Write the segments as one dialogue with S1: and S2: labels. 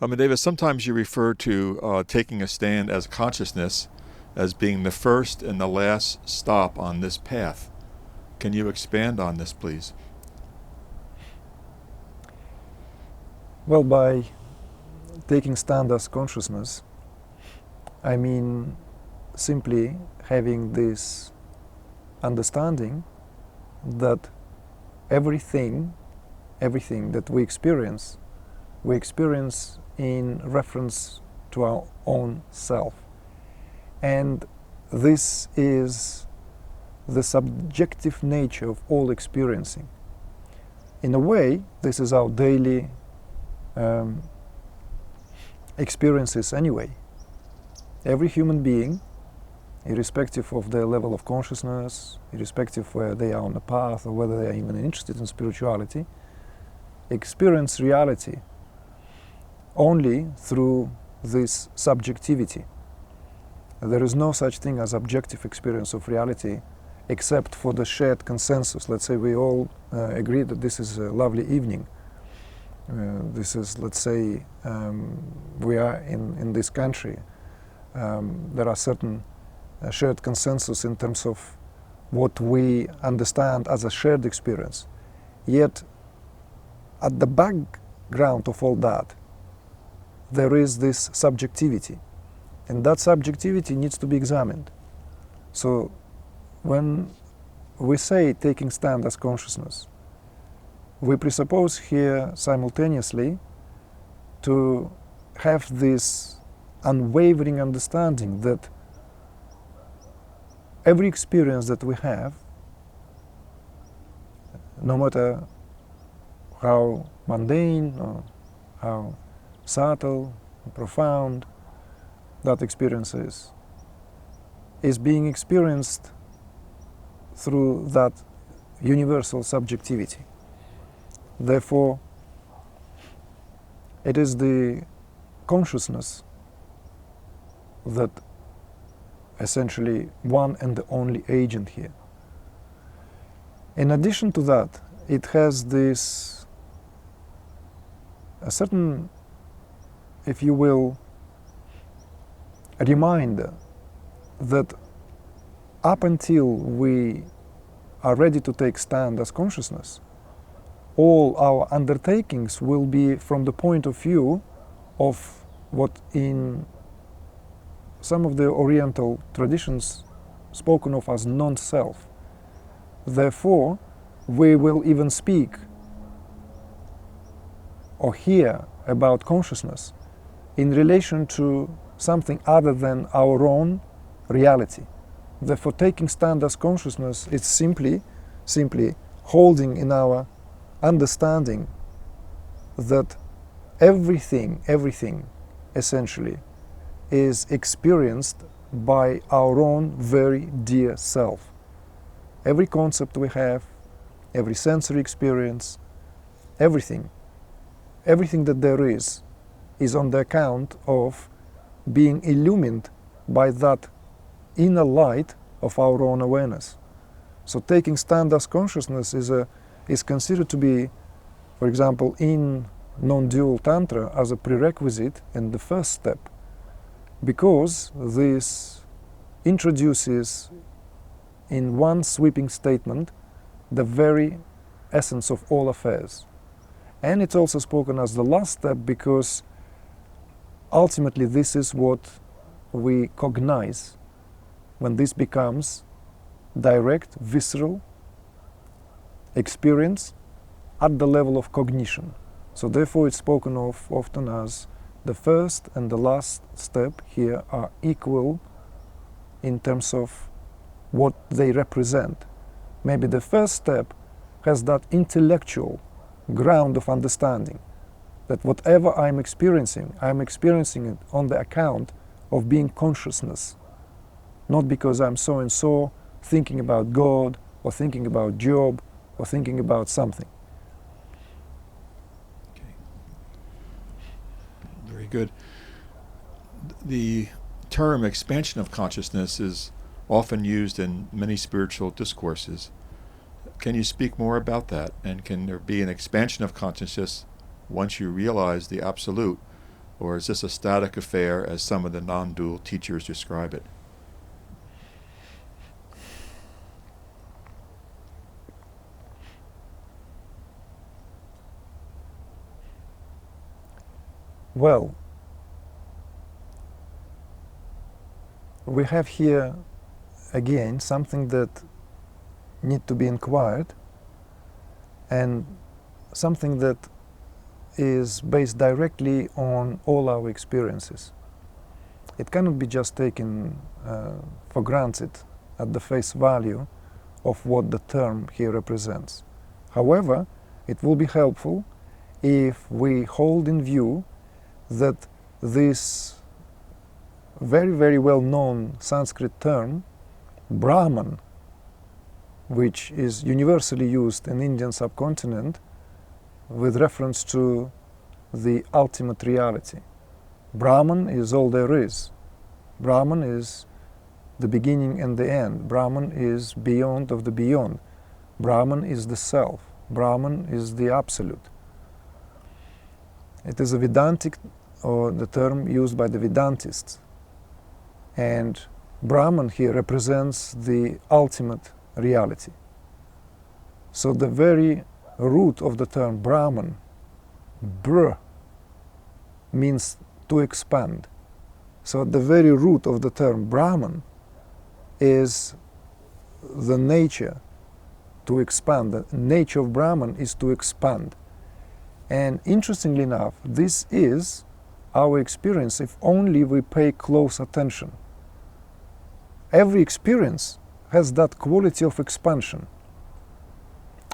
S1: Davis, sometimes you refer to taking a stand as consciousness as being the first and the last stop on this path. Can you expand on this, please?
S2: Well, by taking stand as consciousness, I mean simply having this understanding that everything that we experience in reference to our own self. And this is the subjective nature of all experiencing. In a way, this is our daily experiences anyway. Every human being, irrespective of their level of consciousness, irrespective of where they are on the path or whether they are even interested in spirituality, experience reality only through this subjectivity. There is no such thing as objective experience of reality except for the shared consensus. Let's say we all agree that this is a lovely evening. This is, let's say, we are in this country. There are certain shared consensus in terms of what we understand as a shared experience. Yet, at the background of all that, there is this subjectivity. And that subjectivity needs to be examined. So, when we say taking stand as consciousness, we presuppose here simultaneously to have this unwavering understanding that every experience that we have, no matter how mundane or how subtle, profound that experience is being experienced through that universal subjectivity. Therefore, it is the consciousness that essentially one and the only agent here. In addition to that, it has this a certain, if you will, a reminder that up until we are ready to take stand as consciousness, all our undertakings will be from the point of view of what in some of the Oriental traditions spoken of as non-self. Therefore, we will even speak or hear about consciousness in relation to something other than our own reality. Therefore, taking stand as consciousness is simply holding in our understanding that everything essentially is experienced by our own very dear self. Every concept we have, every sensory experience, everything that there is on the account of being illumined by that inner light of our own awareness. So taking stand as consciousness is considered to be, for example, in non-dual tantra as a prerequisite and the first step, because this introduces in one sweeping statement the very essence of all affairs. And it's also spoken as the last step because ultimately this is what we cognize when this becomes direct, visceral experience at the level of cognition. So therefore it's spoken of often as the first and the last step here are equal in terms of what they represent. Maybe the first step has that intellectual ground of understanding that whatever I'm experiencing it on the account of being consciousness, not because I'm so and so thinking about God or thinking about job or thinking about something.
S1: Okay. Very good. The term expansion of consciousness is often used in many spiritual discourses. Can you speak more about that? And can there be an expansion of consciousness once you realize the absolute Or is this a static affair as some of the non-dual teachers describe it?
S2: Well, we have here again something that need to be inquired, and something that is based directly on all our experiences. It cannot be just taken for granted at the face value of what the term here represents. However, it will be helpful if we hold in view that this very, very well-known Sanskrit term, Brahman, which is universally used in Indian subcontinent with reference to the ultimate reality. Brahman is all there is. Brahman is the beginning and the end. Brahman is beyond of the beyond. Brahman is the self. Brahman is the absolute. It is a Vedantic, or the term used by the Vedantists. And Brahman here represents the ultimate reality. So the very root of the term Brahman, Br, means to expand. So the very root of the term Brahman is the nature to expand. The nature of Brahman is to expand. And interestingly enough, this is our experience if only we pay close attention. Every experience has that quality of expansion.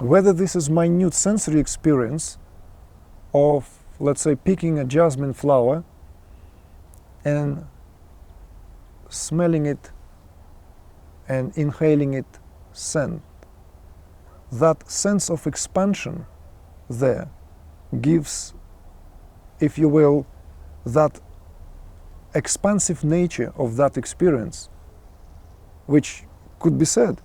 S2: Whether this is minute sensory experience of, let's say, picking a jasmine flower and smelling it and inhaling its scent, that sense of expansion there gives, if you will, that expansive nature of that experience, which could be said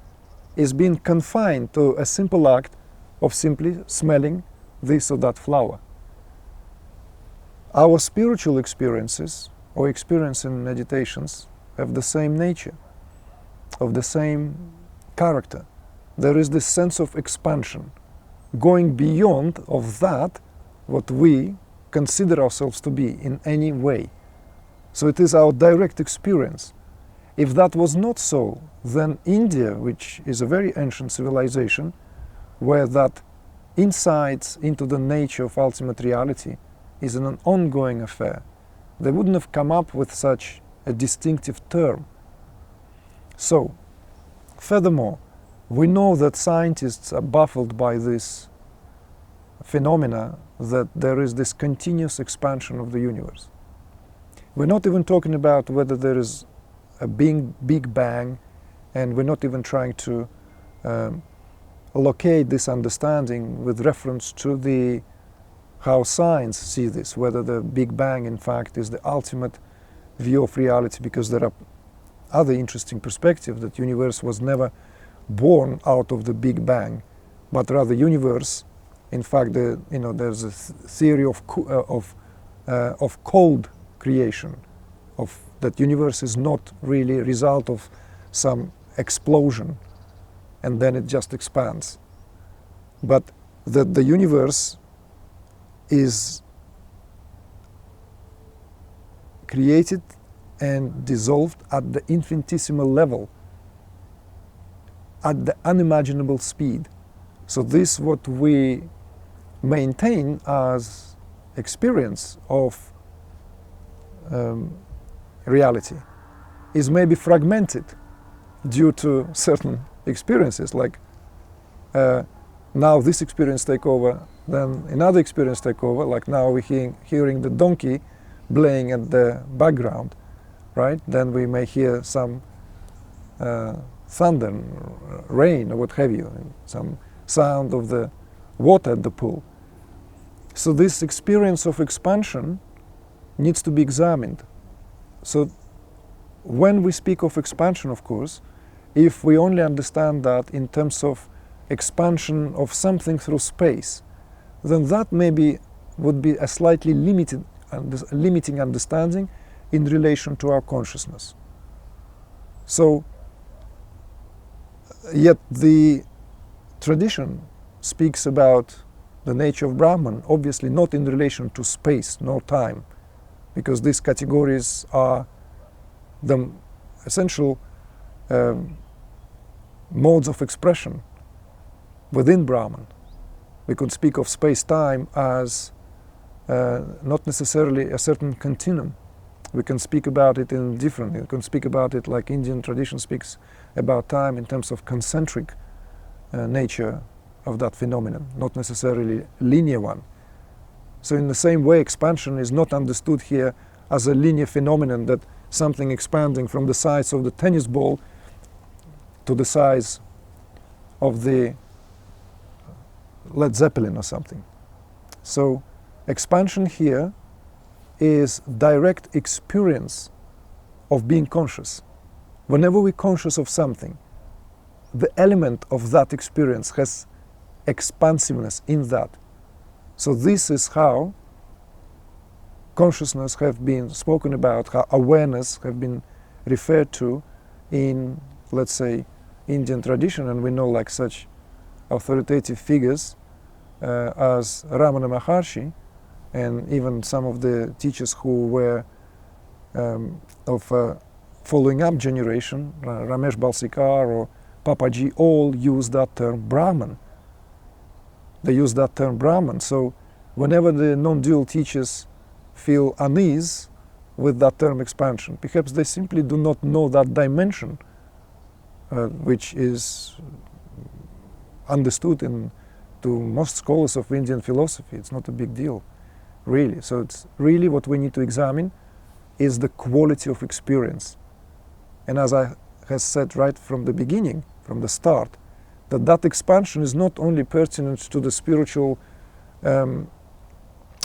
S2: is being confined to a simple act of simply smelling this or that flower. Our spiritual experiences or experience in meditations have the same nature, of the same character. There is this sense of expansion, going beyond of that what we consider ourselves to be in any way. So it is our direct experience. If that was not so, then India, which is a very ancient civilization, where that insights into the nature of ultimate reality is an ongoing affair, they wouldn't have come up with such a distinctive term. So, furthermore, we know that scientists are baffled by this phenomena that there is this continuous expansion of the universe. We're not even talking about whether there is a big bang, and we're not even trying to locate this understanding with reference to the how science sees this, whether the Big Bang in fact is the ultimate view of reality, because there are other interesting perspectives that universe was never born out of the Big Bang, but rather universe, in fact, there's a theory of cold creation, of that universe is not really a result of some explosion and then it just expands, but that the universe is created and dissolved at the infinitesimal level, at the unimaginable speed. So this what we maintain as experience of reality is maybe fragmented due to certain experiences, like now this experience take over, then another experience take over, like now we're hearing the donkey playing at the background, right? Then we may hear some thunder, rain, or what have you, and some sound of the water at the pool. So this experience of expansion needs to be examined. So when we speak of expansion, of course, if we only understand that in terms of expansion of something through space, then that maybe would be a slightly limited limiting understanding in relation to our consciousness. So, yet the tradition speaks about the nature of Brahman, obviously not in relation to space nor time, because these categories are the essential modes of expression within Brahman. We could speak of space-time as not necessarily a certain continuum. We can speak about it in different, we can speak about it like Indian tradition speaks about time in terms of concentric nature of that phenomenon, not necessarily linear one. So in the same way, expansion is not understood here as a linear phenomenon, that something expanding from the size of the tennis ball to the size of the Led Zeppelin or something. So expansion here is direct experience of being conscious. Whenever we're conscious of something, the element of that experience has expansiveness in that. So this is how consciousness have been spoken about, how awareness have been referred to in, let's say, Indian tradition, and we know like such authoritative figures as Ramana Maharshi, and even some of the teachers who were of following up generation, Ramesh Balsikar or Papaji, all use that term Brahman. They use that term Brahman. So whenever the non-dual teachers feel unease with that term expansion, perhaps they simply do not know that dimension which is understood to most scholars of Indian philosophy. It's not a big deal, really. So it's really what we need to examine is the quality of experience. And as I have said right from the beginning, from the start, that expansion is not only pertinent to the spiritual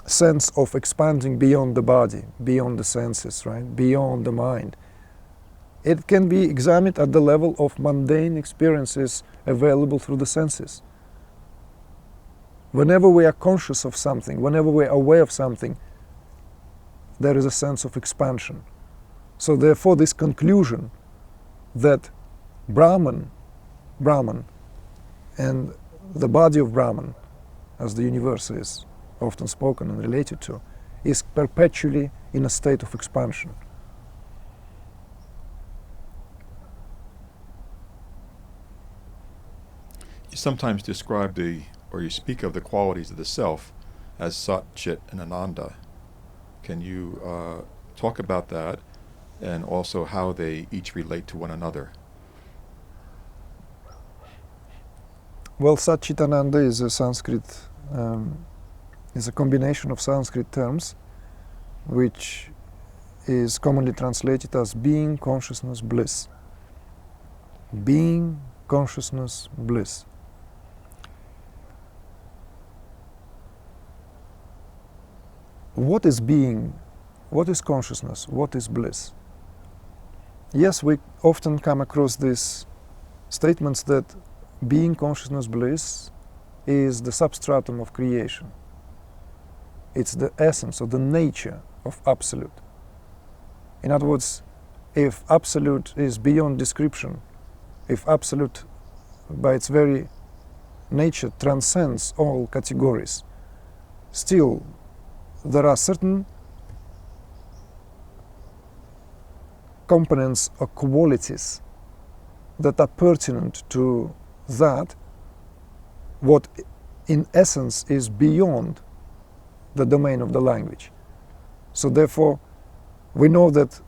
S2: sense of expanding beyond the body, beyond the senses, right, beyond the mind. It can be examined at the level of mundane experiences available through the senses. Whenever we are conscious of something, whenever we are aware of something, there is a sense of expansion. So therefore this conclusion that Brahman and the body of Brahman, as the universe is often spoken and related to, is perpetually in a state of expansion.
S1: You sometimes describe you speak of the qualities of the self as Sat, Chit, and Ananda. Can you talk about that, and also how they each relate to one another?
S2: Well, Sat, Chit, Ananda is a Sanskrit, is a combination of Sanskrit terms, which is commonly translated as being, consciousness, bliss. Being, consciousness, bliss. What is being? What is consciousness? What is bliss? Yes, we often come across these statements that being, consciousness, bliss is the substratum of creation. It's the essence or the nature of absolute. In other words, if absolute is beyond description, if absolute by its very nature transcends all categories, still there are certain components or qualities that are pertinent to that, what in essence is beyond the domain of the language. So therefore, we know that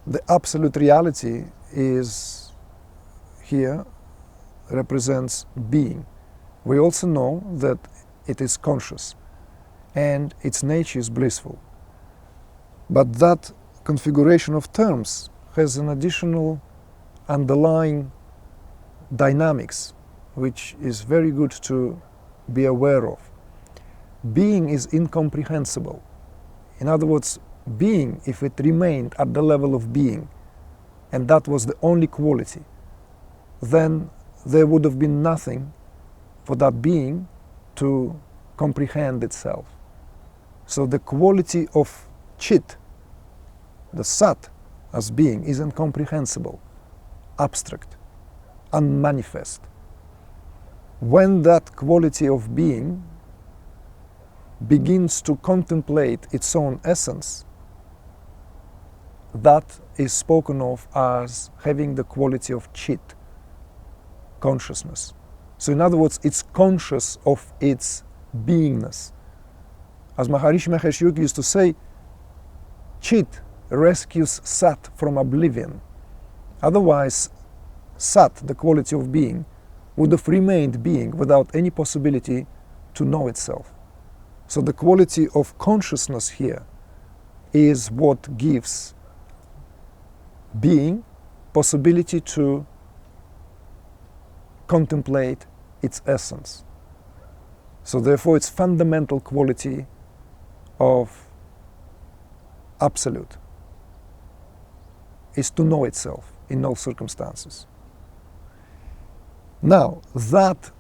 S2: the absolute reality is here, represents being. We also know that it is conscious and its nature is blissful. But that configuration of terms has an additional underlying dynamics, which is very good to be aware of. Being is incomprehensible. In other words, being, if it remained at the level of being, and that was the only quality, then there would have been nothing for that being to comprehend itself. So the quality of chit, the sat as being, is incomprehensible, abstract, unmanifest. When that quality of being begins to contemplate its own essence, that is spoken of as having the quality of chit, consciousness. So in other words, it's conscious of its beingness. As Maharishi Mahesh Yogi used to say, chit rescues sat from oblivion. Otherwise, sat, the quality of being, would have remained being without any possibility to know itself. So the quality of consciousness here is what gives being possibility to contemplate its essence. So therefore its fundamental quality of absolute is to know itself in all circumstances. Now, that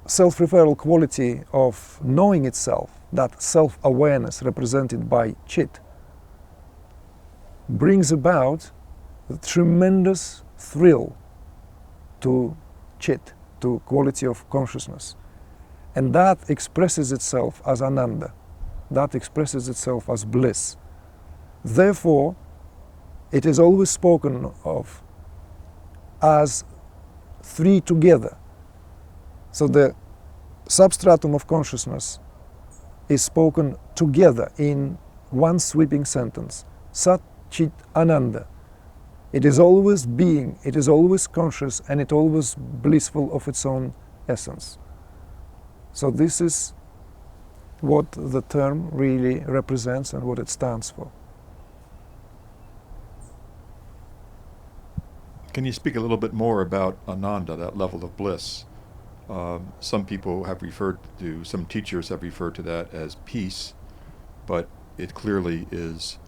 S2: self-referral quality of knowing itself, that self-awareness represented by chit, brings about a tremendous thrill to chit, to quality of consciousness. And that expresses itself as ananda. That expresses itself as bliss. Therefore, it is always spoken of as three together. So the substratum of consciousness is spoken together in one sweeping sentence. Sat Chit Ananda. It is always being, it is always conscious, and it always blissful of its own essence. So this is what the term really represents and what it stands for.
S1: Can you speak a little bit more about Ananda, that level of bliss? Some people have referred to, some teachers have referred to that as peace, but it clearly is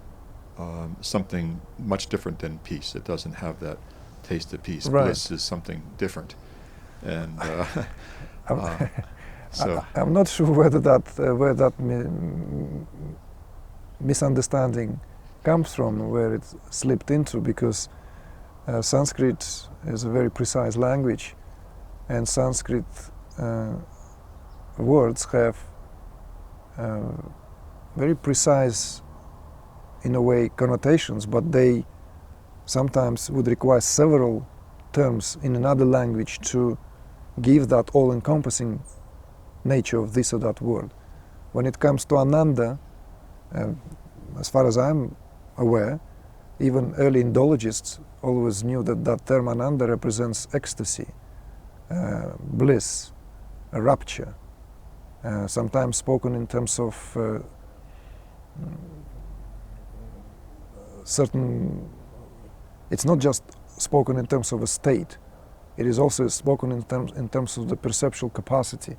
S1: something much different than peace. It doesn't have that taste of peace.
S2: Right.
S1: Bliss is something different. And so
S2: I'm not sure whether that misunderstanding comes from, where it slipped into, because Sanskrit is a very precise language, and Sanskrit words have very precise, in a way, connotations, but they sometimes would require several terms in another language to give that all-encompassing nature of this or that word. When it comes to Ananda, as far as I'm aware, even early Indologists always knew that that term Ananda represents ecstasy, bliss, rapture, sometimes spoken in terms of certain, it's not just spoken in terms of a state, it is also spoken in terms of the perceptual capacity,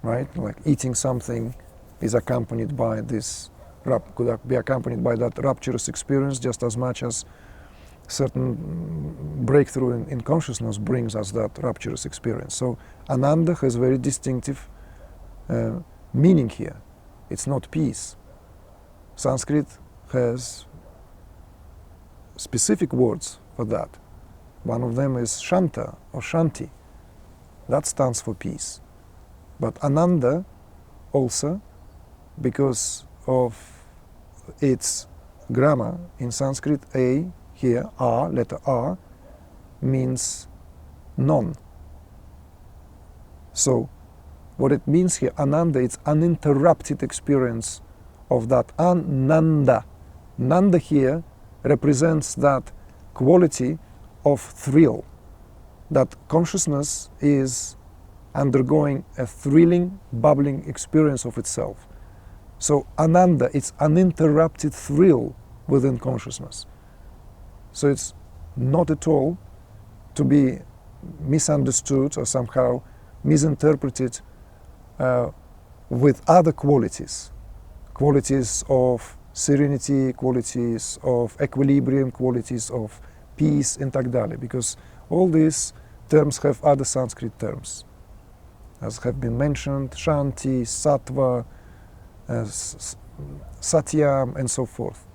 S2: right? Like eating something is accompanied by this, could be accompanied by that rapturous experience just as much as certain breakthrough in consciousness brings us that rapturous experience. So Ananda has very distinctive meaning here. It's not peace. Sanskrit has specific words for that. One of them is Shanta or Shanti. That stands for peace. But Ananda also, because of its grammar in Sanskrit, A here, R, letter R, means none. So what it means here, Ananda, it's uninterrupted experience of that Ananda. Nanda here represents that quality of thrill, that consciousness is undergoing a thrilling, bubbling experience of itself. So Ananda, it's uninterrupted thrill within consciousness. So it's not at all to be misunderstood or somehow misinterpreted with other qualities. Qualities of serenity, qualities of equilibrium, qualities of peace, and tak dalее, because all these terms have other Sanskrit terms, as have been mentioned: Shanti, Sattva, satyam, and so forth.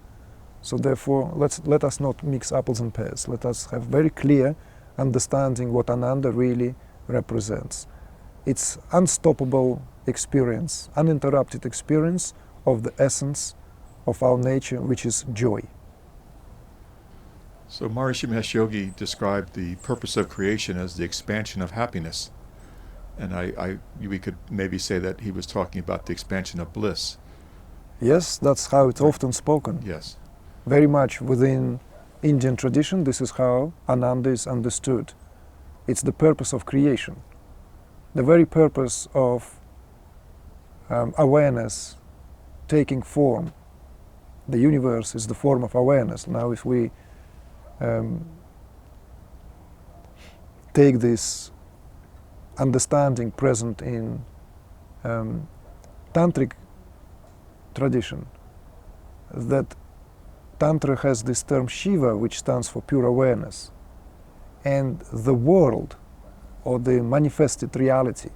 S2: So therefore, let us not mix apples and pears. Let us have very clear understanding what Ananda really represents. It's unstoppable experience, uninterrupted experience of the essence of our nature, which is joy.
S1: So Maharishi Mahesh Yogi described the purpose of creation as the expansion of happiness. And we could maybe say that he was talking about the expansion of bliss.
S2: Yes, that's how it's often spoken.
S1: Yes.
S2: Very much within Indian tradition, this is how Ananda is understood. It's the purpose of creation. The very purpose of awareness taking form. The universe is the form of awareness. Now if we take this understanding present in tantric tradition, that Tantra has this term Shiva, which stands for pure awareness, and the world, or the manifested reality,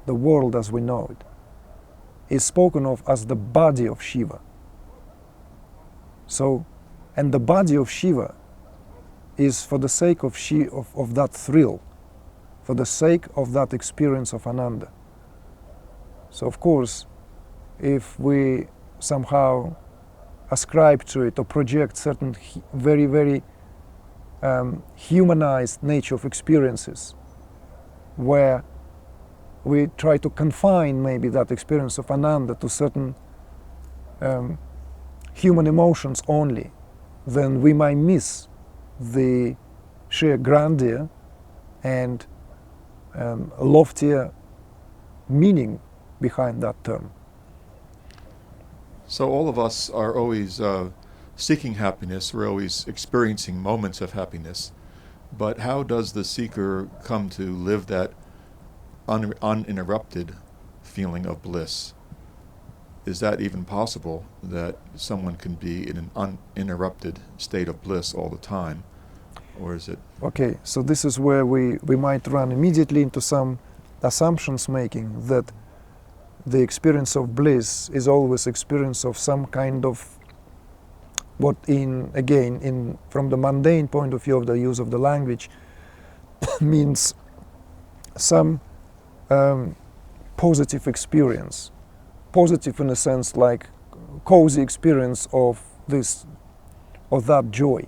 S2: the world as we know it, is spoken of as the body of Shiva. So, and the body of Shiva is for the sake of that thrill, for the sake of that experience of Ananda. So of course, if we somehow ascribe to it or project certain very, very humanized nature of experiences, where we try to confine maybe that experience of Ananda to certain human emotions only, then we might miss the sheer grandeur and loftier meaning behind that term.
S1: So all of us are always seeking happiness. We're always experiencing moments of happiness. But how does the seeker come to live that uninterrupted feeling of bliss? Is that even possible, that someone can be in an uninterrupted state of bliss all the time? Or is it...
S2: Okay, so this is where we might run immediately into some assumptions making that the experience of bliss is always experience of some kind of what from the mundane point of view of the use of the language means some positive experience. Positive in a sense like cozy experience of that joy.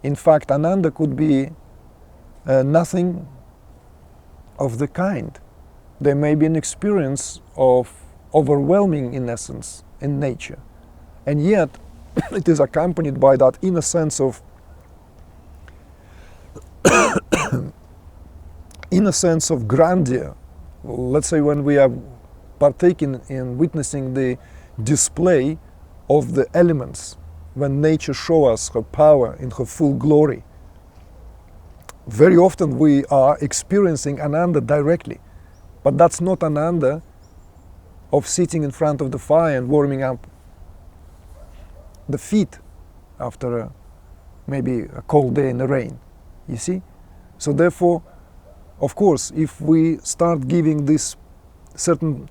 S2: In fact, Ananda could be nothing of the kind. There may be an experience of overwhelming, in essence, in nature. And yet, it is accompanied by that inner sense of grandeur. Let's say when we are partaking in witnessing the display of the elements, when nature shows us her power in her full glory. Very often we are experiencing Ananda directly. But that's not Ananda of sitting in front of the fire and warming up the feet after maybe a cold day in the rain, you see? So therefore, of course, if we start giving this certain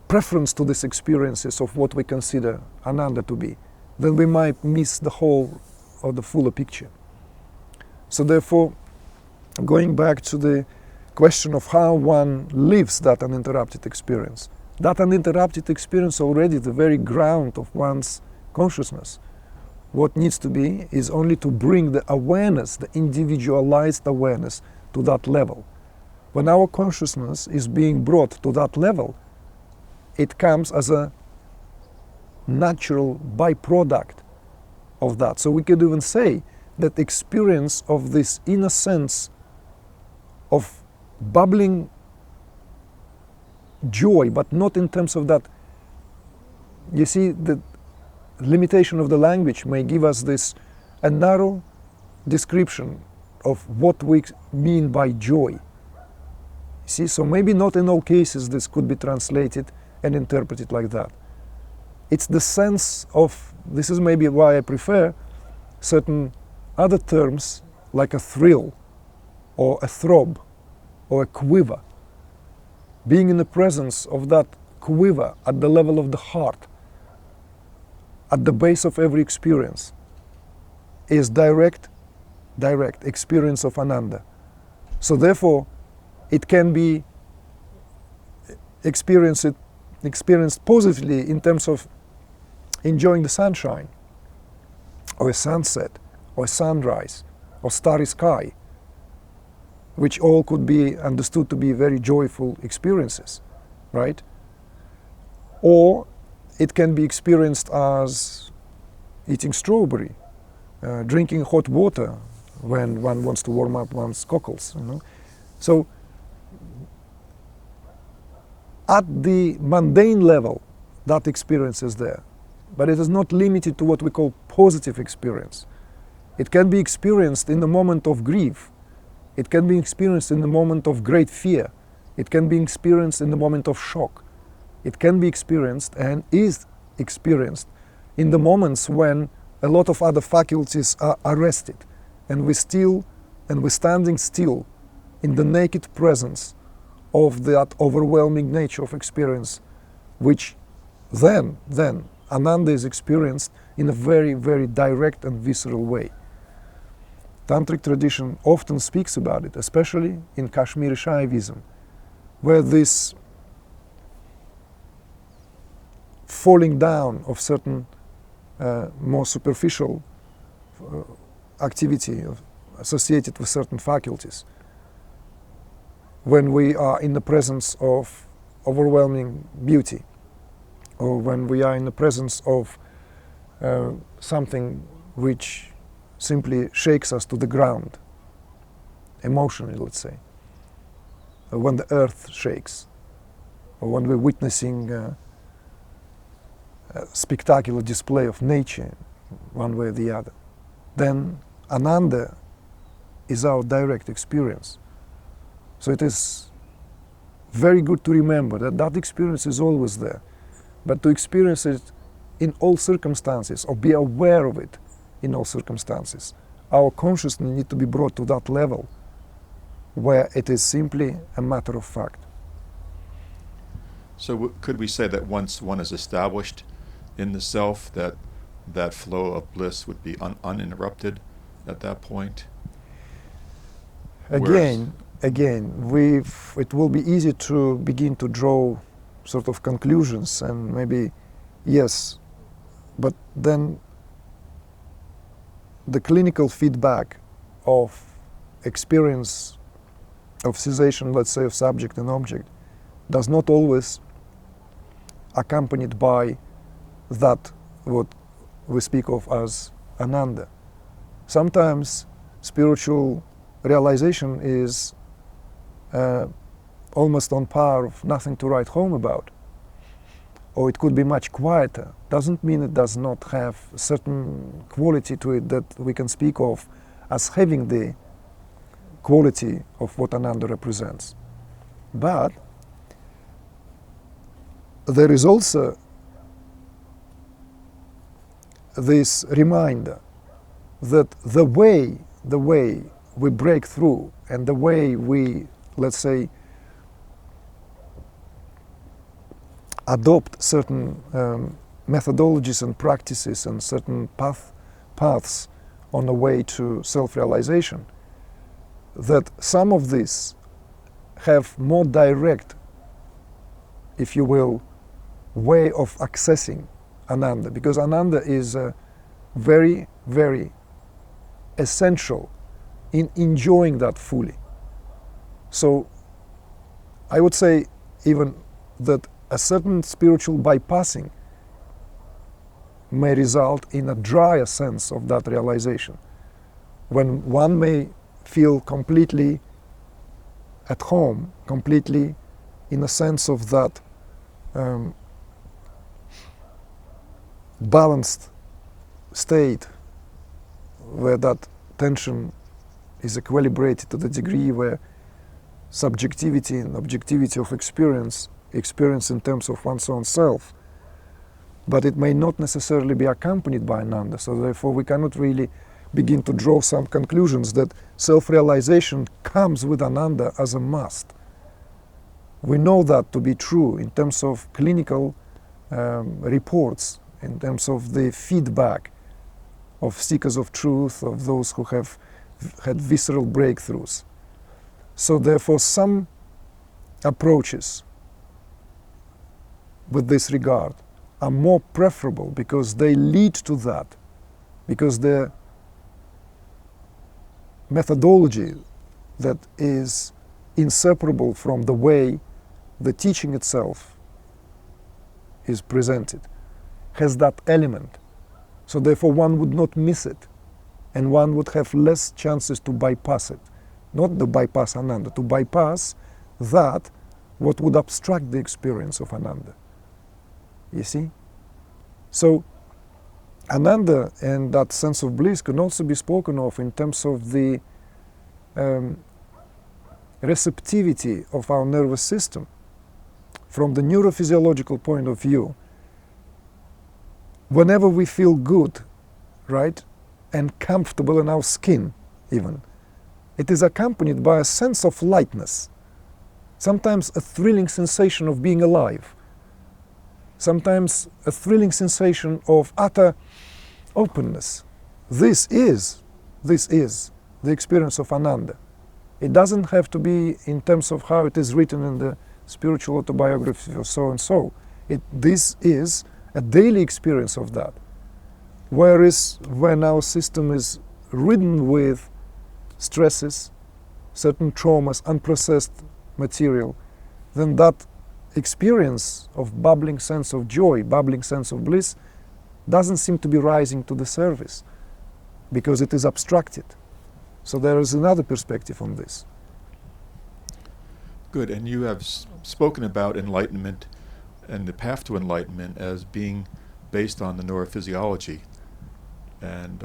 S2: preference to these experiences of what we consider Ananda to be, then we might miss the whole or the fuller picture. So therefore, going back to the question of how one lives that uninterrupted experience. That uninterrupted experience already the very ground of one's consciousness. What needs to be is only to bring the awareness, the individualized awareness, to that level. When our consciousness is being brought to that level, it comes as a natural byproduct of that. So we could even say that experience of this inner sense of bubbling joy, but not in terms of that. You see, the limitation of the language may give us this a narrow description of what we mean by joy. See, so maybe not in all cases this could be translated and interpreted like that. It's the sense of, this is maybe why I prefer certain other terms like a thrill or a throb or a quiver. Being in the presence of that quiver at the level of the heart, at the base of every experience, is direct experience of Ananda. So therefore, it can be experienced positively in terms of enjoying the sunshine, or a sunset, or a sunrise, or starry sky, which all could be understood to be very joyful experiences, right? Or it can be experienced as eating strawberry, drinking hot water when one wants to warm up one's cockles, you know. So at the mundane level, that experience is there, but it is not limited to what we call positive experience. It can be experienced in the moment of grief. It can be experienced in the moment of great fear. It can be experienced in the moment of shock. It can be experienced and is experienced in the moments when a lot of other faculties are arrested, and we're standing still in the naked presence of that overwhelming nature of experience, which then Ananda is experienced in a very, very direct and visceral way. Tantric tradition often speaks about it, especially in Kashmiri Shaivism, where this falling down of certain more superficial activity associated with certain faculties, when we are in the presence of overwhelming beauty, or when we are in the presence of something which simply shakes us to the ground, emotionally, let's say, or when the earth shakes, or when we're witnessing a spectacular display of nature, one way or the other, then Ananda is our direct experience. So it is very good to remember that that experience is always there, but to experience it in all circumstances, or be aware of it in all circumstances, our consciousness needs to be brought to that level where it is simply a matter of fact.
S1: So could we say that once one is established in the self, that flow of bliss would be uninterrupted at that point?
S2: Again, it will be easy to begin to draw sort of conclusions, and maybe yes, but then the clinical feedback of experience of cessation, let's say, of subject and object, does not always accompanied by that what we speak of as Ananda. Sometimes spiritual realization is almost on par of nothing to write home about, or it could be much quieter. Doesn't mean it does not have a certain quality to it that we can speak of as having the quality of what Ananda represents. But there is also this reminder that the way we break through, and the way we, let's say, adopt certain methodologies and practices and certain paths on the way to self-realization, that some of these have more direct, if you will, way of accessing Ananda, because Ananda is very, very essential in enjoying that fully. So I would say even that a certain spiritual bypassing may result in a drier sense of that realization, when one may feel completely at home, completely in a sense of that balanced state, where that tension is equilibrated to the degree where subjectivity and objectivity of experience in terms of one's own self, but it may not necessarily be accompanied by Ananda. So therefore we cannot really begin to draw some conclusions that self-realization comes with Ananda as a must. We know that to be true in terms of clinical reports, in terms of the feedback of seekers of truth, of those who have had visceral breakthroughs. So therefore some approaches with this regard are more preferable because they lead to that, because the methodology that is inseparable from the way the teaching itself is presented has that element. So therefore one would not miss it, and one would have less chances to bypass it. Not to bypass Ananda, to bypass that what would obstruct the experience of Ananda. You see? So Ananda and that sense of bliss can also be spoken of in terms of the receptivity of our nervous system. From the neurophysiological point of view, whenever we feel good, right, and comfortable in our skin even, it is accompanied by a sense of lightness, sometimes a thrilling sensation of being alive, sometimes a thrilling sensation of utter openness. This is the experience of Ananda. It doesn't have to be in terms of how it is written in the spiritual autobiography or so and so. This is a daily experience of that. Whereas when our system is ridden with stresses, certain traumas, unprocessed material, then that experience of bubbling sense of joy, bubbling sense of bliss, doesn't seem to be rising to the surface because it is abstracted. So there is another perspective on this.
S1: Good, and you have spoken about enlightenment and the path to enlightenment as being based on the neurophysiology, and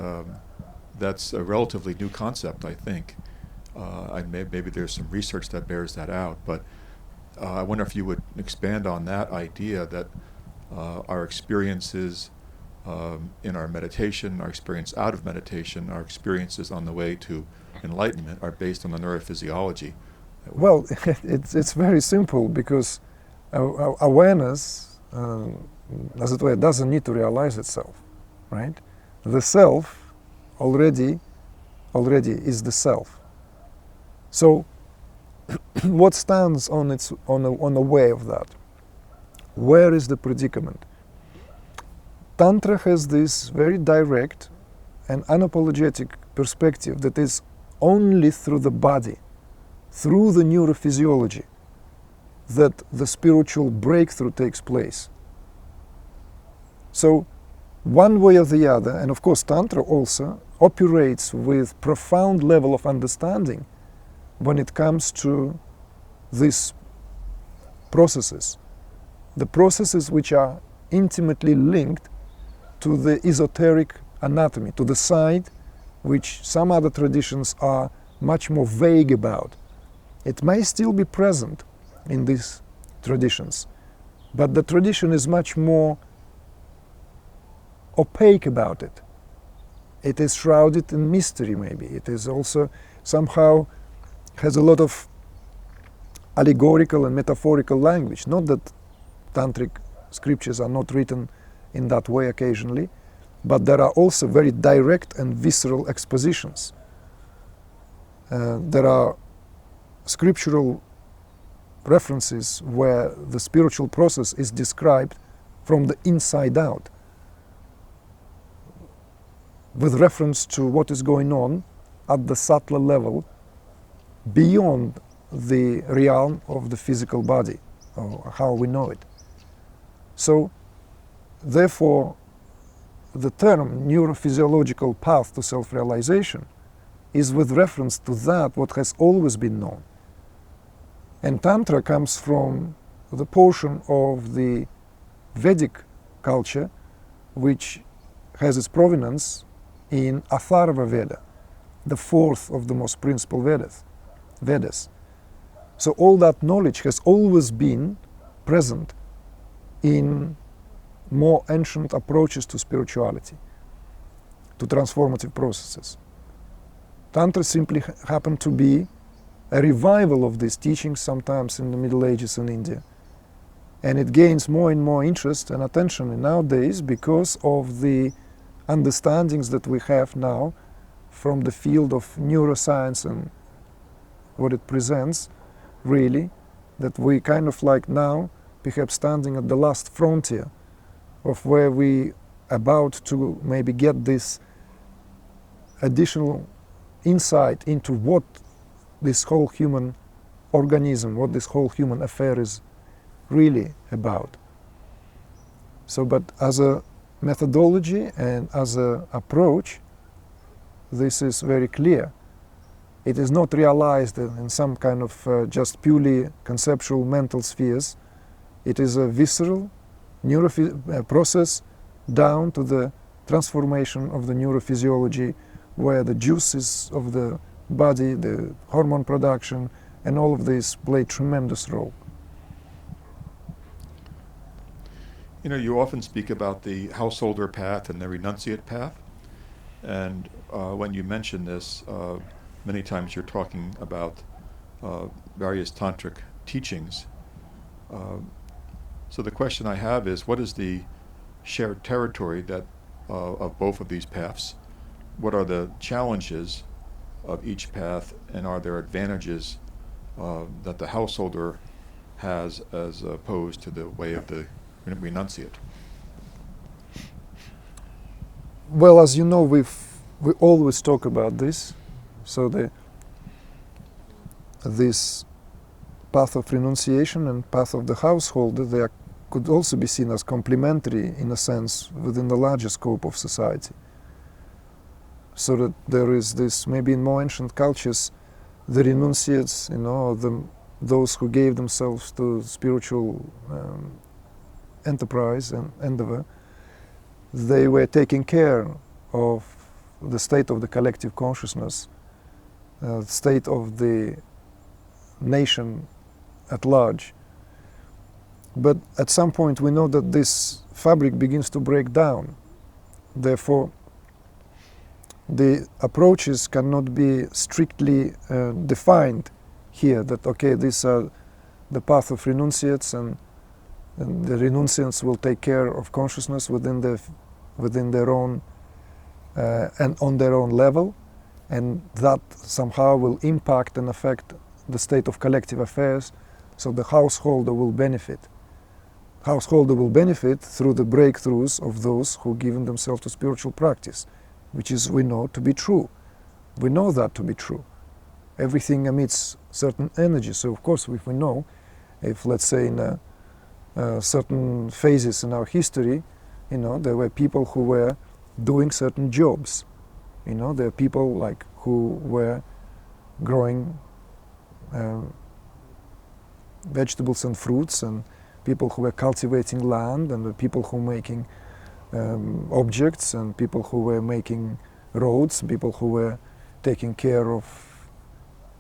S1: that's a relatively new concept, I think. Maybe there's some research that bears that out, but I wonder if you would expand on that idea that our experiences in our meditation, our experience out of meditation, our experiences on the way to enlightenment are based on the neurophysiology.
S2: Well, it's very simple because awareness, as it were, doesn't need to realize itself, right? The self already is the self. So what stands on the way of that? Where is the predicament? Tantra has this very direct and unapologetic perspective that is only through the body, through the neurophysiology, that the spiritual breakthrough takes place. So one way or the other, and of course Tantra also operates with profound level of understanding when it comes to these processes, the processes which are intimately linked to the esoteric anatomy, to the side which some other traditions are much more vague about. It may still be present in these traditions, but the tradition is much more opaque about it. It is shrouded in mystery, maybe. It is also somehow has a lot of allegorical and metaphorical language. Not that tantric scriptures are not written in that way occasionally, but there are also very direct and visceral expositions. There are scriptural references where the spiritual process is described from the inside out, with reference to what is going on at the subtler level beyond the realm of the physical body, or how we know it. So, therefore, the term neurophysiological path to self-realization is with reference to that what has always been known. And Tantra comes from the portion of the Vedic culture which has its provenance in Atharva Veda, the fourth of the most principal Vedas. So all that knowledge has always been present in more ancient approaches to spirituality, to transformative processes. Tantra simply happened to be a revival of these teachings sometimes in the Middle Ages in India. And it gains more and more interest and attention nowadays because of the understandings that we have now from the field of neuroscience and what it presents, really, that we kind of like now perhaps standing at the last frontier of where we about to maybe get this additional insight into what this whole human organism, what this whole human affair is really about. So, but as a methodology and as an approach, this is very clear. It is not realized in some kind of just purely conceptual mental spheres. It is a visceral process down to the transformation of the neurophysiology, where the juices of the body, the hormone production, and all of this play a tremendous role.
S1: You know, you often speak about the householder path and the renunciate path. And when you mention this, many times you're talking about various tantric teachings. So the question I have is, what is the shared territory that of both of these paths? What are the challenges of each path, and are there advantages that the householder has as opposed to the way of the renunciate?
S2: Well, as you know, we always talk about this. So this path of renunciation and path of the householder, they could also be seen as complementary in a sense within the larger scope of society. So that there is this, maybe in more ancient cultures, the renunciates, those who gave themselves to spiritual enterprise and endeavor, they were taking care of the state of the collective consciousness, state of the nation at large. But at some point we know that this fabric begins to break down. Therefore, the approaches cannot be strictly defined here, that okay, these are the path of renunciates, and the renunciants will take care of consciousness within their own and on their own level, and that somehow will impact and affect the state of collective affairs, so the householder will benefit. Householder will benefit through the breakthroughs of those who give themselves to spiritual practice, which is, we know, to be true. We know that to be true. Everything emits certain energy. So of course, if we know, if let's say in certain phases in our history, there were people who were doing certain jobs. There are people like who were growing vegetables and fruits, and people who were cultivating land, and the people who were making objects, and people who were making roads, people who were taking care of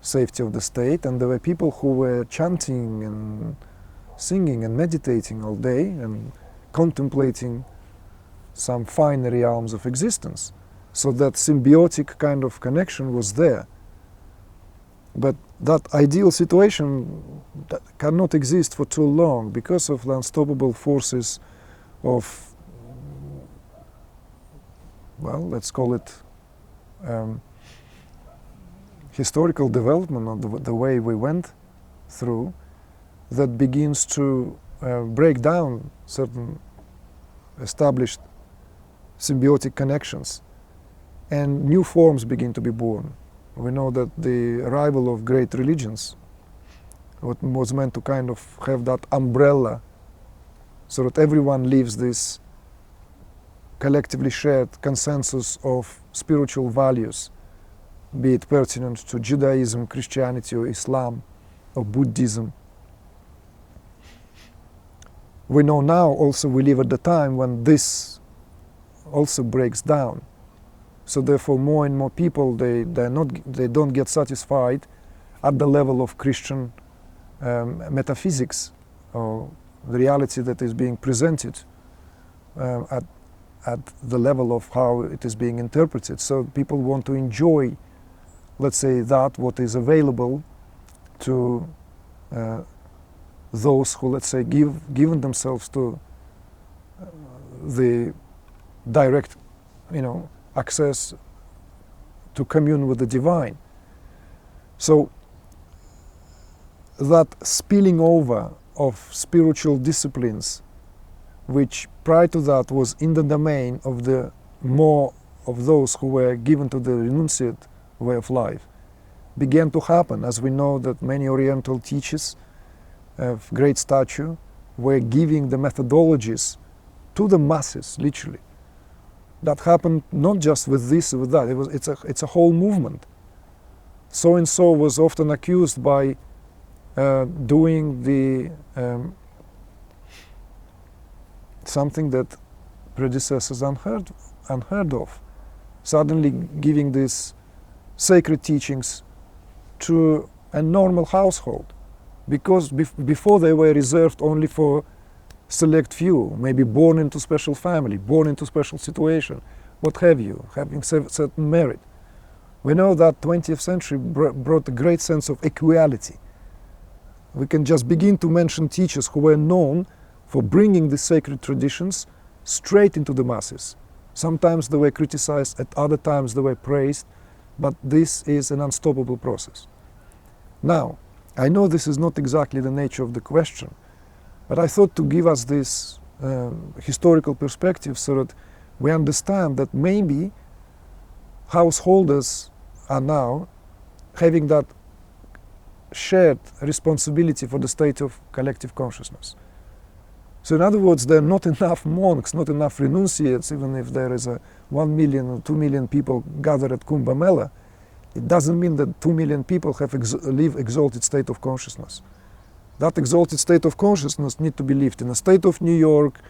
S2: safety of the state, and there were people who were chanting and singing and meditating all day and contemplating some finer realms of existence. So that symbiotic kind of connection was there. But that ideal situation that cannot exist for too long because of the unstoppable forces of, well, let's call it historical development of the way we went through, that begins to break down certain established symbiotic connections, and new forms begin to be born. We know that the arrival of great religions, what was meant to kind of have that umbrella, so that everyone lives this collectively shared consensus of spiritual values, be it pertinent to Judaism, Christianity, or Islam, or Buddhism. We know now also we live at the time when this also breaks down. So therefore more and more people, they don't get satisfied at the level of Christian metaphysics, or the reality that is being presented at the level of how it is being interpreted. So people want to enjoy, let's say, that what is available to those who, let's say, given themselves to the direct, access to commune with the divine. So that spilling over of spiritual disciplines, which prior to that was in the domain of the more of those who were given to the renunciate way of life, began to happen, as we know that many Oriental teachers of great stature were giving the methodologies to the masses, literally. That happened not just with this or with that. It's a whole movement. So and so was often accused by doing the something that predecessors unheard of, suddenly giving these sacred teachings to a normal household, because before they were reserved only for select few, maybe born into special family, born into special situation, what have you, having certain merit. We know that 20th century brought a great sense of equality. We can just begin to mention teachers who were known for bringing the sacred traditions straight into the masses. Sometimes they were criticized, at other times they were praised, but this is an unstoppable process. Now, I know this is not exactly the nature of the question, but I thought to give us this historical perspective so that we understand that maybe householders are now having that shared responsibility for the state of collective consciousness. So in other words, there are not enough monks, not enough renunciates, even if there is 1 million or 2 million people gathered at Kumbh Mela. It doesn't mean that 2 million people have live exalted state of consciousness. That exalted state of consciousness need to be lived in the state of New York,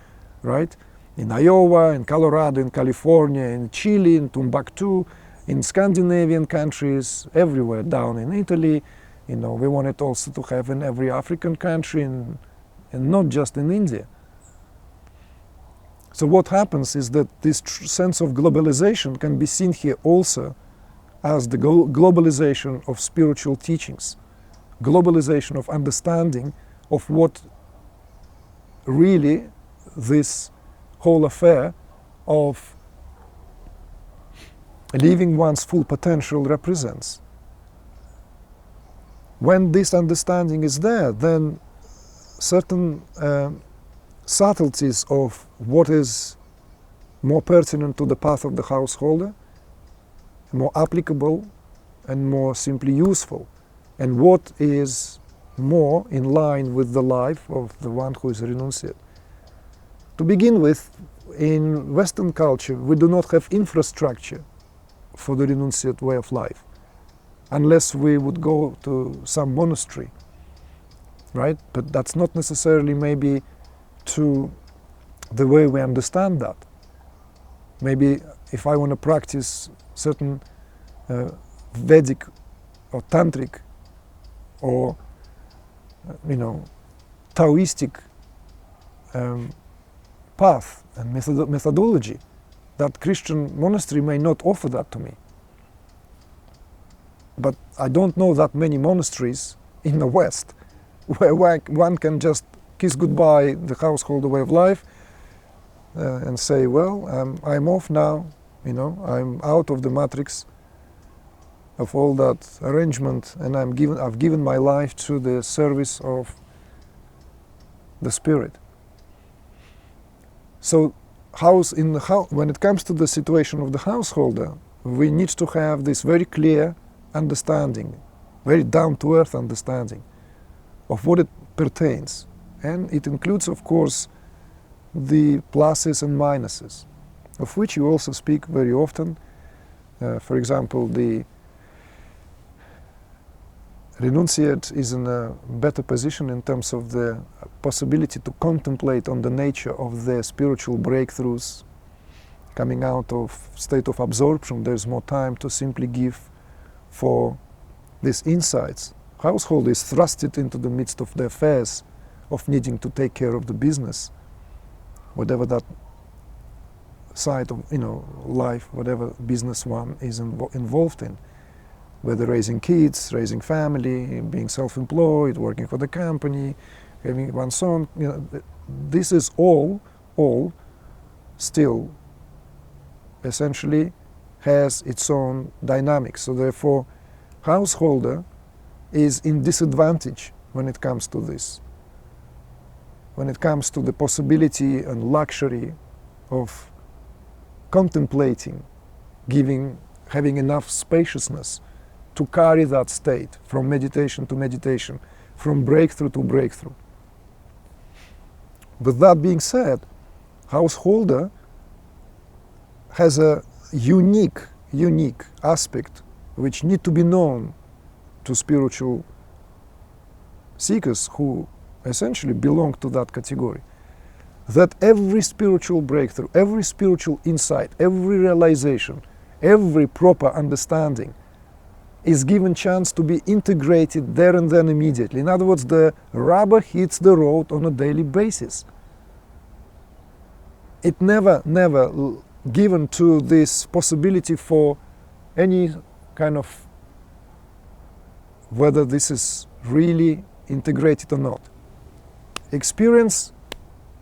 S2: right? In Iowa, in Colorado, in California, in Chile, in Timbuktu, in Scandinavian countries, everywhere, down in Italy. We want it also to have in every African country and not just in India. So what happens is that this sense of globalization can be seen here also as the globalization of spiritual teachings, globalization of understanding of what really this whole affair of living one's full potential represents. When this understanding is there, then certain subtleties of what is more pertinent to the path of the householder, more applicable and more simply useful, and what is more in line with the life of the one who is renunciate. To begin with, in Western culture, we do not have infrastructure for the renunciate way of life, unless we would go to some monastery, right? But that's not necessarily maybe to the way we understand that. Maybe if I want to practice certain Vedic or Tantric or Taoistic path and methodology, that Christian monastery may not offer that to me. But I don't know that many monasteries in the West where one can just kiss goodbye the household way of life and say, well, I'm off now, I'm out of the matrix of all that arrangement, and I've given my life to the service of the Spirit. So when it comes to the situation of the householder, we need to have this very clear understanding, very down-to-earth understanding of what it pertains. And it includes, of course, the pluses and minuses, of which you also speak very often. For example, the renunciate is in a better position in terms of the possibility to contemplate on the nature of their spiritual breakthroughs. Coming out of state of absorption, there's more time to simply give for these insights. Household is thrusted into the midst of the affairs of needing to take care of the business, whatever that side of life, whatever business one is involved in. whether raising kids, raising family, being self-employed, working for the company, having one son, this is all still essentially has its own dynamics. So therefore, householder is in disadvantage when it comes to this. When it comes to the possibility and luxury of contemplating, having enough spaciousness to carry that state from meditation to meditation, from breakthrough to breakthrough. With that being said, householder has a unique aspect which need to be known to spiritual seekers who essentially belong to that category. That every spiritual breakthrough, every spiritual insight, every realization, every proper understanding is given chance to be integrated there and then immediately. In other words, the rubber hits the road on a daily basis. It never given to this possibility for any kind of whether this is really integrated or not. Experience,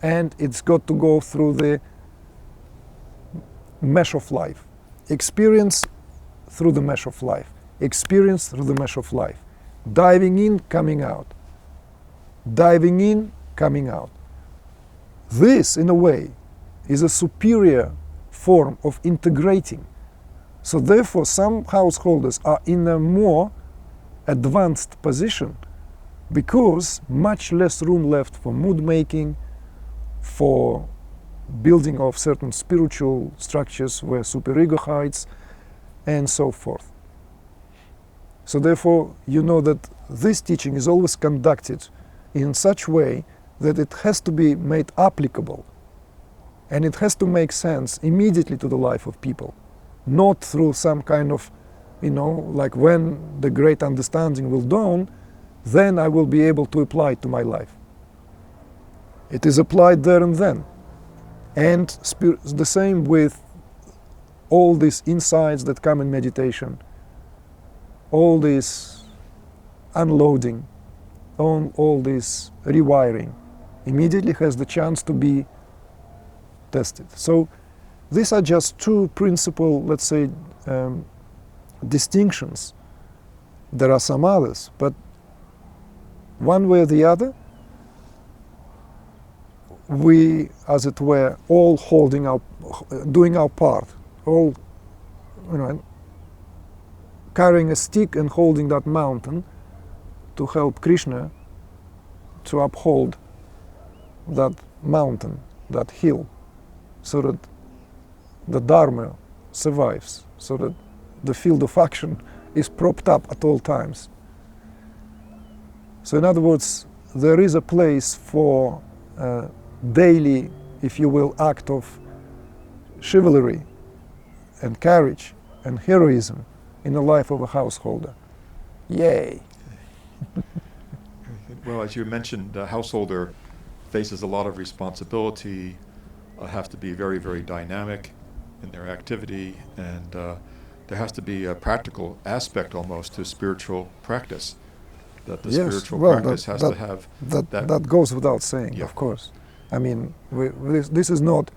S2: and it's got to go through the mesh of life. Experience through the mesh of life. Experience through the mesh of life. Diving in, coming out. Diving in, coming out. This, in a way, is a superior form of integrating. So therefore, some householders are in a more advanced position because much less room left for mood making, for building of certain spiritual structures where superego hides, and so forth. So therefore, you know that this teaching is always conducted in such way that it has to be made applicable, and it has to make sense immediately to the life of people, not through some kind of, like when the great understanding will dawn, then I will be able to apply it to my life. It is applied there and then. And the same with all these insights that come in meditation, all this unloading, all this rewiring, immediately has the chance to be tested. So these are just two principal, let's say, distinctions. There are some others, but one way or the other, we, as it were, all doing our part, all, carrying a stick and holding that mountain to help Krishna to uphold that mountain, that hill, so that the Dharma survives, so that the field of action is propped up at all times. So in other words, there is a place for daily, if you will, act of chivalry and courage and heroism in the life of a householder. Yay!
S1: Well, as you mentioned, the householder faces a lot of responsibility, have to be very, very dynamic in their activity, and there has to be a practical aspect almost to spiritual practice, that the spiritual practice has to have
S2: that goes without saying, of course. I mean, this is not,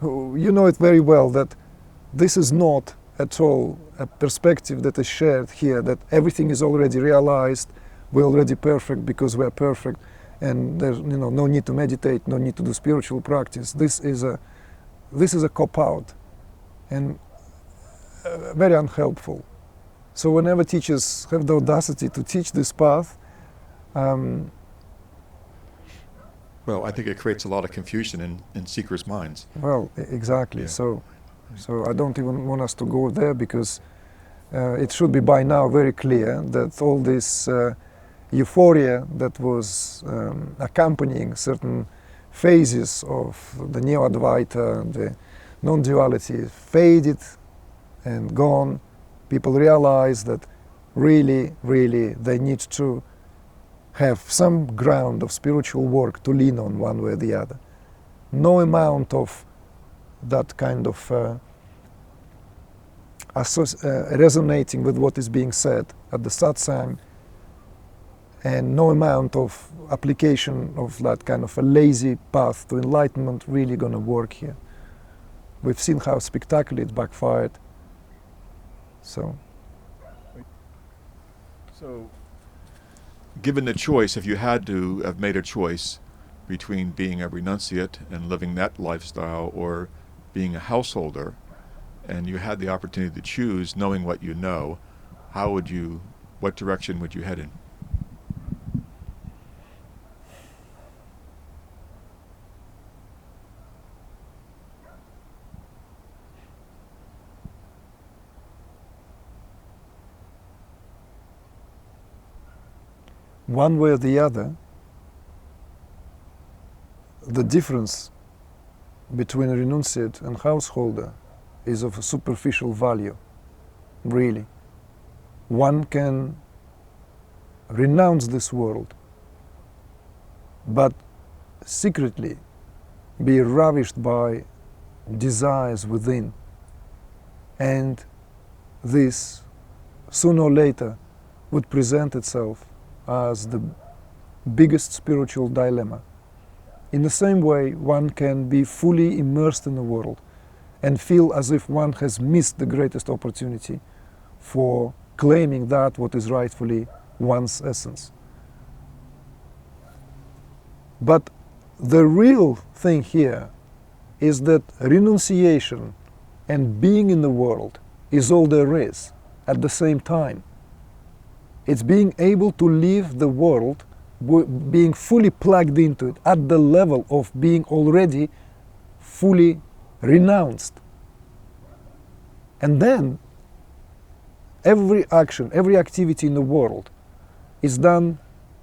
S2: you know it very well that this is not at all a perspective that is shared here, that everything is already realized, we're already perfect because we're perfect, and there's no need to meditate, no need to do spiritual practice. This is a cop-out and very unhelpful. So whenever teachers have the audacity to teach this path,
S1: well, I think it creates a lot of confusion in seekers' minds.
S2: Well, exactly. Yeah. So I don't even want us to go there, because it should be by now very clear that all this euphoria that was accompanying certain phases of the Neo-Advaita, the non-duality, faded and gone. People realize that really they need to have some ground of spiritual work to lean on one way or the other. No amount of that kind of resonating with what is being said at the satsang, and no amount of application of that kind of a lazy path to enlightenment really going to work here. We've seen how spectacularly it backfired. So,
S1: given the choice, if you had to have made a choice between being a renunciate and living that lifestyle or being a householder, and you had the opportunity to choose, knowing what you know, what direction would you head in?
S2: One way or the other, the difference between a renunciate and householder is of a superficial value, really. One can renounce this world, but secretly be ravished by desires within, and this sooner or later would present itself as the biggest spiritual dilemma. In the same way, one can be fully immersed in the world and feel as if one has missed the greatest opportunity for claiming that what is rightfully one's essence. But the real thing here is that renunciation and being in the world is all there is at the same time. It's being able to leave the world, being fully plugged into it at the level of being already fully renounced. And then every action, every activity in the world is done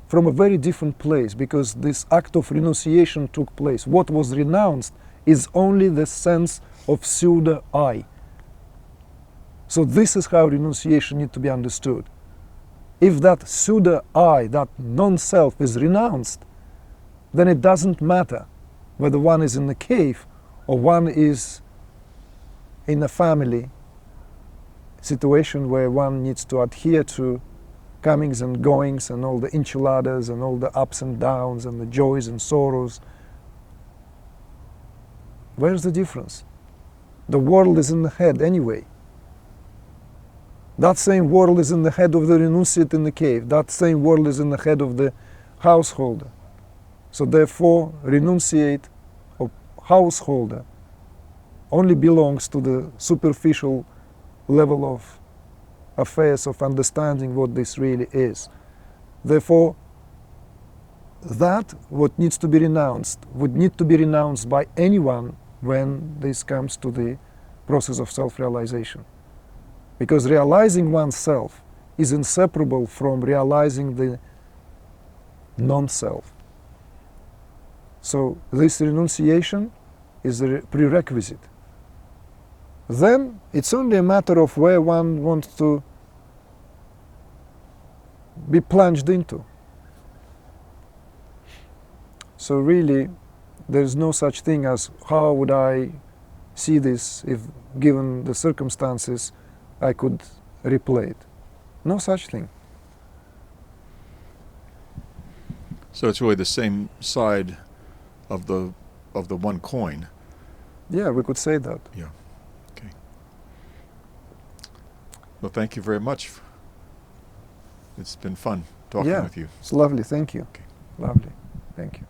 S2: from a very different place, because this act of renunciation took place. What was renounced is only the sense of pseudo I. So this is how renunciation needs to be understood. If that pseudo I, that non-self, is renounced, then it doesn't matter whether one is in the cave or one is in a family situation where one needs to adhere to comings and goings and all the enchiladas and all the ups and downs and the joys and sorrows. Where's the difference? The world is in the head anyway. That same world is in the head of the renunciate in the cave. That same world is in the head of the householder. So therefore, renunciate or householder only belongs to the superficial level of affairs, of understanding what this really is. Therefore, that what needs to be renounced would need to be renounced by anyone when this comes to the process of self-realization. Because realizing oneself is inseparable from realizing the non-self. So this renunciation is a prerequisite. Then it's only a matter of where one wants to be plunged into. So really, there's no such thing as how would I see this if given the circumstances I could replay it. No such thing.
S1: So it's really the same side of the one coin.
S2: Yeah, we could say that.
S1: Yeah. Okay. Well, thank you very much. It's been fun talking with you.
S2: It's lovely. Thank you.
S1: Okay.
S2: Lovely. Thank you.